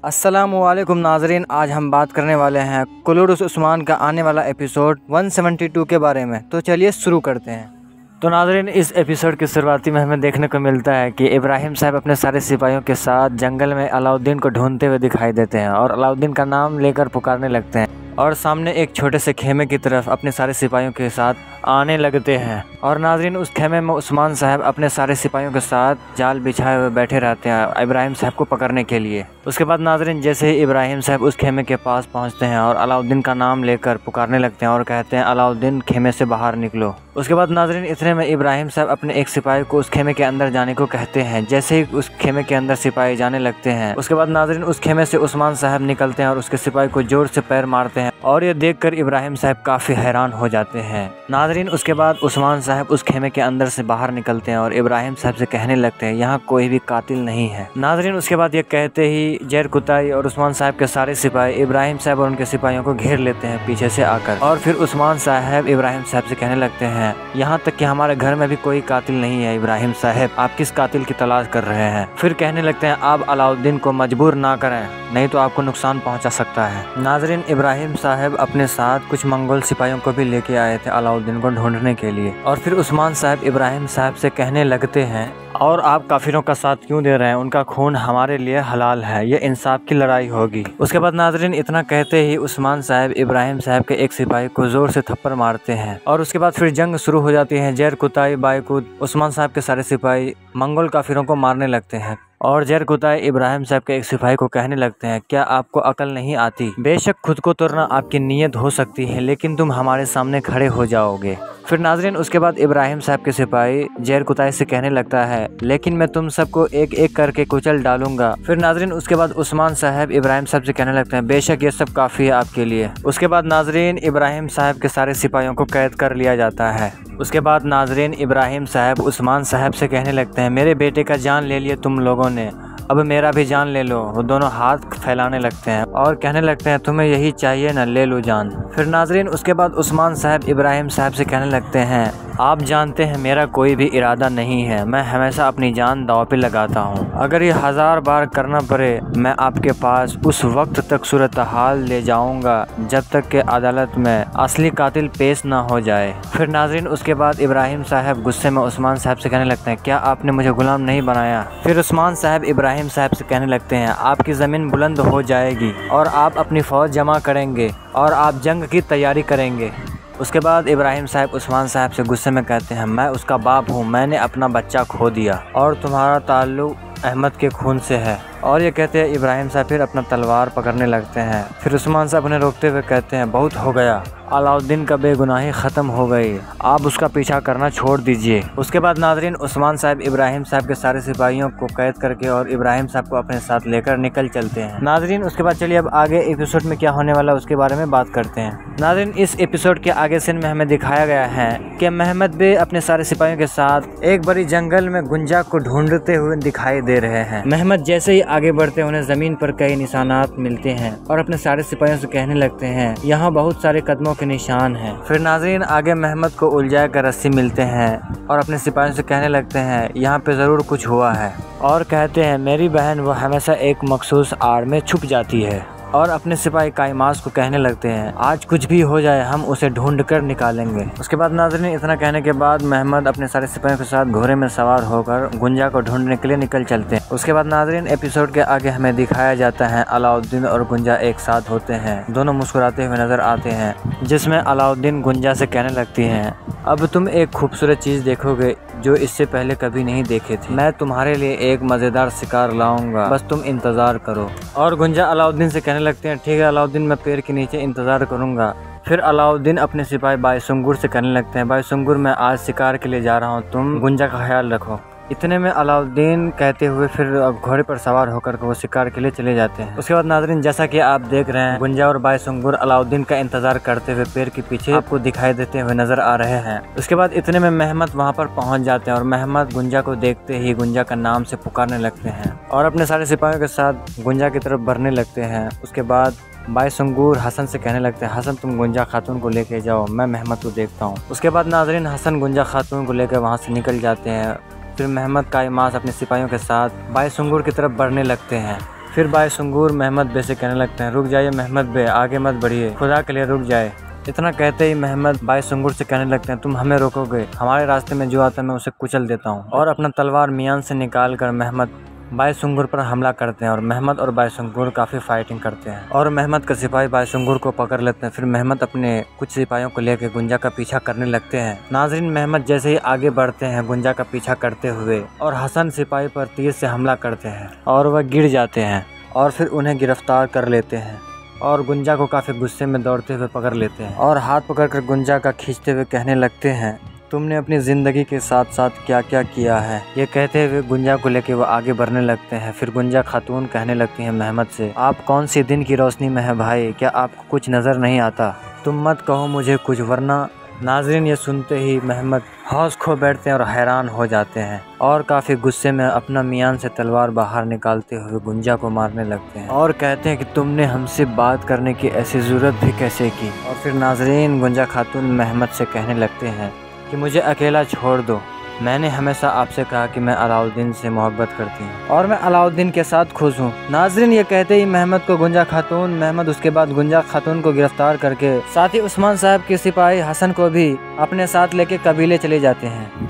अस्सलामुअलैकुम नाजरीन, आज हम बात करने वाले हैं कुलुरुस उस्मान का आने वाला एपिसोड 172 के बारे में। तो चलिए शुरू करते हैं। तो नाजरीन, इस एपिसोड की शुरुआती में हमें देखने को मिलता है कि इब्राहिम साहब अपने सारे सिपाहियों के साथ जंगल में अलाउद्दीन को ढूंढते हुए दिखाई देते हैं और अलाउद्दीन का नाम लेकर पुकारने लगते हैं और सामने एक छोटे से खेमे की तरफ अपने सारे सिपाहियों के साथ आने लगते हैं। और नाजरीन, उस खेमे में उस्मान साहब अपने सारे सिपाहियों के साथ जाल बिछाए हुए बैठे रहते हैं इब्राहिम साहब को पकड़ने के लिए। उसके बाद नाजरीन, जैसे ही इब्राहिम साहब उस खेमे के पास पहुंचते हैं और अलाउद्दीन का नाम लेकर पुकारने लगते हैं और कहते हैं अलाउद्दीन खेमे से बाहर निकलो। उसके बाद नाजरीन, इतने में इब्राहिम साहब अपने एक सिपाही को उस खेमे के अंदर जाने को कहते हैं। जैसे ही उस खेमे के अंदर सिपाही जाने लगते हैं, उसके बाद नाजरीन उस खेमे से उस्मान साहब निकलते हैं और उसके सिपाही को जोर से पैर मारते हैं और ये देखकर इब्राहिम साहब काफ़ी हैरान हो जाते हैं। नाजरीन, उसके बाद उस्मान साहब उस खेमे के अंदर से बाहर निकलते हैं और इब्राहिम साहब से कहने लगते हैं यहाँ कोई भी कातिल नहीं है। नाजरीन, उसके बाद ये कहते ही जहर कुताई और उस्मान साहब के सारे सिपाही इब्राहिम साहब और उनके सिपाहियों को घेर लेते हैं पीछे से आकर। और फिर उस्मान साहब इब्राहिम साहब से कहने लगते हैं यहाँ तक कि हमारे घर में भी कोई कातिल नहीं है इब्राहिम साहब, आप किस कातिल की तलाश कर रहे हैं। फिर कहने लगते हैं आप अलाउद्दीन को मजबूर ना करें, नहीं तो आपको नुकसान पहुंचा सकता है। नाजरीन, इब्राहिम साहब अपने साथ कुछ मंगोल सिपाहियों को भी लेके आए थे अलाउद्दीन को ढूंढने के लिए। और फिर उस्मान साहब इब्राहिम साहब से कहने लगते हैं और आप काफिरों का साथ क्यों दे रहे हैं, उनका खून हमारे लिए हलाल है, ये इंसाफ की लड़ाई होगी। उसके बाद नाजरीन, इतना कहते ही उस्मान साहब इब्राहिम साहब के एक सिपाही को जोर से थप्पड़ मारते हैं और उसके बाद फिर जंग शुरू हो जाती है। जहर कुताई बायकूद उस्मान साहब के सारे सिपाही मंगोल काफिरों को मारने लगते हैं और जहर कुताई इब्राहिम साहब के एक सिपाही को कहने लगते हैं क्या आपको अकल नहीं आती, बेशक खुद को तोड़ना आपकी नीयत हो सकती है लेकिन तुम हमारे सामने खड़े हो जाओगे। फिर नाजरीन, उसके बाद इब्राहिम साहब के सिपाही जहर कुताई से कहने लगता है लेकिन मैं तुम सबको एक एक करके कुचल डालूंगा। फिर नाजरीन, उसके बाद उस्मान साहब इब्राहिम साहब से कहने लगते हैं बेशक ये सब काफ़ी है आपके लिए। उसके बाद नाजरीन, इब्राहिम साहब के सारे सिपाहियों को कैद कर लिया जाता है। उसके बाद नाजरीन, इब्राहिम साहब उस्मान साहब से कहने लगते हैं मेरे बेटे का जान ले लिए तुम लोगों ने, अब मेरा भी जान ले लो। वो दोनों हाथ फैलाने लगते हैं और कहने लगते हैं तुम्हें यही चाहिए ना, ले लो जान। फिर नाजरीन, उसके बाद उस्मान साहब इब्राहिम साहब से कहने लगते हैं आप जानते हैं मेरा कोई भी इरादा नहीं है, मैं हमेशा अपनी जान दांव पे लगाता हूँ, अगर ये 1000 बार करना पड़े मैं आपके पास उस वक्त तक सूरत हाल ले जाऊँगा जब तक के अदालत में असली कातिल पेश ना हो जाए। फिर नाजरीन, उसके बाद इब्राहिम साहब गुस्से में उस्मान साहब से कहने लगते हैं क्या आपने मुझे गुलाम नहीं बनाया। फिर उस्मान साहब इब्राहिम साहब से कहने लगते हैं आपकी ज़मीन बुलंद हो जाएगी और आप अपनी फ़ौज जमा करेंगे और आप जंग की तैयारी करेंगे। उसके बाद इब्राहिम साहब उस्मान साहब से गुस्से में कहते हैं मैं उसका बाप हूँ, मैंने अपना बच्चा खो दिया और तुम्हारा ताल्लुक़ अहमद के खून से है। और ये कहते हैं इब्राहिम साहब फिर अपना तलवार पकड़ने लगते हैं। फिर उस्मान साहब उन्हें रोकते हुए कहते हैं बहुत हो गया, अलाउद्दीन का बेगुनाही ख़त्म हो गई, आप उसका पीछा करना छोड़ दीजिए। उसके बाद नाजरीन, उस्मान साहब इब्राहिम साहब के सारे सिपाहियों को कैद करके और इब्राहिम साहब को अपने साथ लेकर निकल चलते हैं। नाजरीन, उसके बाद चलिए अब आगे एपिसोड में क्या होने वाला है उसके बारे में बात करते हैं। नाजरीन, इस एपिसोड के आगे सीन में हमें दिखाया गया है कि महमद बे अपने सारे सिपाहियों के साथ एक बड़ी जंगल में गुंजा को ढूंढते हुए दिखाई दे रहे हैं। महमद जैसे ही आगे बढ़ते उन्हें जमीन पर कई निशानात मिलते हैं और अपने सारे सिपाहियों से कहने लगते हैं यहाँ बहुत सारे कदमों के निशान हैं। फिर नाजरीन, आगे महमद को उलझा कर रस्सी मिलते हैं और अपने सिपाहियों से कहने लगते हैं यहाँ पे ज़रूर कुछ हुआ है और कहते हैं मेरी बहन वो हमेशा एक मखसूस आड़ में छुप जाती है। और अपने सिपाही कायमास को कहने लगते हैं आज कुछ भी हो जाए हम उसे ढूंढ कर निकालेंगे। उसके बाद नाजरीन, इतना कहने के बाद महमद अपने सारे सिपाहियों के साथ घोड़े में सवार होकर गुंजा को ढूंढने के लिए निकल चलते हैं। उसके बाद नाजरीन, एपिसोड के आगे हमें दिखाया जाता है अलाउद्दीन और गुंजा एक साथ होते हैं, दोनों मुस्कुराते हुए नजर आते हैं जिसमें अलाउद्दीन गुंजा से कहने लगती हैं अब तुम एक खूबसूरत चीज़ देखोगे जो इससे पहले कभी नहीं देखे थे, मैं तुम्हारे लिए एक मज़ेदार शिकार लाऊंगा, बस तुम इंतज़ार करो। और गुंजा अलाउद्दीन से कहने लगते हैं ठीक है अलाउद्दीन, मैं पेड़ के नीचे इंतज़ार करूंगा। फिर अलाउद्दीन अपने सिपाही बायसुंगुर से कहने लगते हैं बायसुंगुर मैं आज शिकार के लिए जा रहा हूँ, तुम गुंजा का ख्याल रखो। इतने में अलाउद्दीन कहते हुए फिर घोड़े पर सवार होकर वो शिकार के लिए चले जाते हैं। उसके बाद नाजरीन, जैसा कि आप देख रहे हैं गुंजा और बायसुंगुर अलाउद्दीन का इंतजार करते हुए पेड़ के पीछे आपको दिखाई देते हुए नजर आ रहे हैं। उसके बाद इतने में महमद वहां पर पहुंच जाते हैं और महमद गुंजा को देखते ही गुंजा का नाम से पुकारने लगते हैं और अपने सारे सिपाहियों के साथ गुंजा की तरफ बढ़ने लगते हैं। उसके बाद बायसुंगुर हसन से कहने लगते हैं हसन तुम गुंजा खातून को लेके जाओ, मैं महमद को देखता हूँ। उसके बाद नाजरीन, हसन गुंजा खातून को लेकर वहाँ से निकल जाते हैं। फिर महमद कायमास अपने सिपाहियों के साथ बायसुंगुर की तरफ बढ़ने लगते हैं। फिर बायसुंगूर महमद बे से कहने लगते हैं, रुक जाइए महमद बे, आगे मत बढ़िए, खुदा के लिए रुक जाए। इतना कहते ही महमद बायसुंगूर से कहने लगते हैं, तुम हमें रोकोगे, हमारे रास्ते में जो आता है मैं उसे कुचल देता हूँ। और अपना तलवार मियान से निकाल कर महमद बायसुंगूर पर हमला करते हैं और महमद और बायसुंगूर काफ़ी फाइटिंग करते हैं और महमद का सिपाही बायसुंगूर को पकड़ लेते हैं। फिर महमद अपने कुछ सिपाहियों को लेकर गुंजा का पीछा करने लगते हैं। नाजरीन, महमद जैसे ही आगे बढ़ते हैं गुंजा का पीछा करते हुए और हसन सिपाही पर तीर से हमला करते हैं और वह गिर जाते हैं और फिर उन्हें गिरफ्तार कर लेते हैं और गुंजा को काफ़ी गुस्से में दौड़ते हुए पकड़ लेते हैं और हाथ पकड़कर गुंजा का खींचते हुए कहने लगते हैं, तुमने अपनी ज़िंदगी के साथ साथ क्या क्या किया है। ये कहते हुए गुंजा को लेकर वो आगे बढ़ने लगते हैं। फिर गुंजा खातून कहने लगती हैं महमद से, आप कौन सी दिन की रोशनी में है भाई, क्या आपको कुछ नज़र नहीं आता, तुम मत कहो मुझे कुछ वरना। नाजरीन, ये सुनते ही महमद हौस खो बैठते हैं और हैरान हो जाते हैं और काफ़ी गुस्से में अपना मियान से तलवार बाहर निकालते हुए गुंजा को मारने लगते हैं और कहते हैं कि तुमने हमसे बात करने की ऐसी ज़रूरत भी कैसे की। और फिर नाजरीन, गुंजा खातून महमद से कहने लगते हैं कि मुझे अकेला छोड़ दो, मैंने हमेशा आपसे कहा कि मैं अलाउद्दीन से मोहब्बत करती हूँ और मैं अलाउद्दीन के साथ खुश हूँ। नाजरीन, ये कहते ही महमद को गुंजा खातून महमद उसके बाद गुंजा खातून को गिरफ्तार करके साथ ही उस्मान साहब के सिपाही हसन को भी अपने साथ लेके कबीले चले जाते हैं।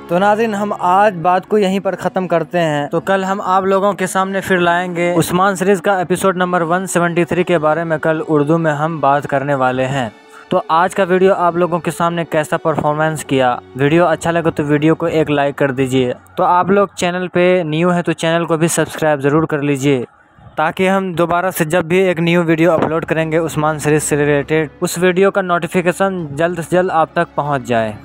तो नाज़रीन, हम आज बात को यहीं पर ख़त्म करते हैं। तो कल हम आप लोगों के सामने फिर लाएंगे उस्मान सीरीज़ का एपिसोड नंबर 173 के बारे में। कल उर्दू में हम बात करने वाले हैं। तो आज का वीडियो आप लोगों के सामने कैसा परफॉर्मेंस किया, वीडियो अच्छा लगे तो वीडियो को एक लाइक कर दीजिए। तो आप लोग चैनल पे न्यू है तो चैनल को भी सब्सक्राइब ज़रूर कर लीजिए ताकि हम दोबारा से जब भी एक न्यू वीडियो अपलोड करेंगे उस्मान सीरीज़ से रिलेटेड, उस वीडियो का नोटिफिकेशन जल्द से जल्द आप तक पहुँच जाए।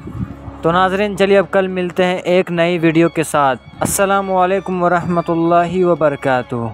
तो नाज़रीन, चलिए अब कल मिलते हैं एक नई वीडियो के साथ। अस्सलामु अलैकुम वरहमतुल्लाहि वबरकातुहू।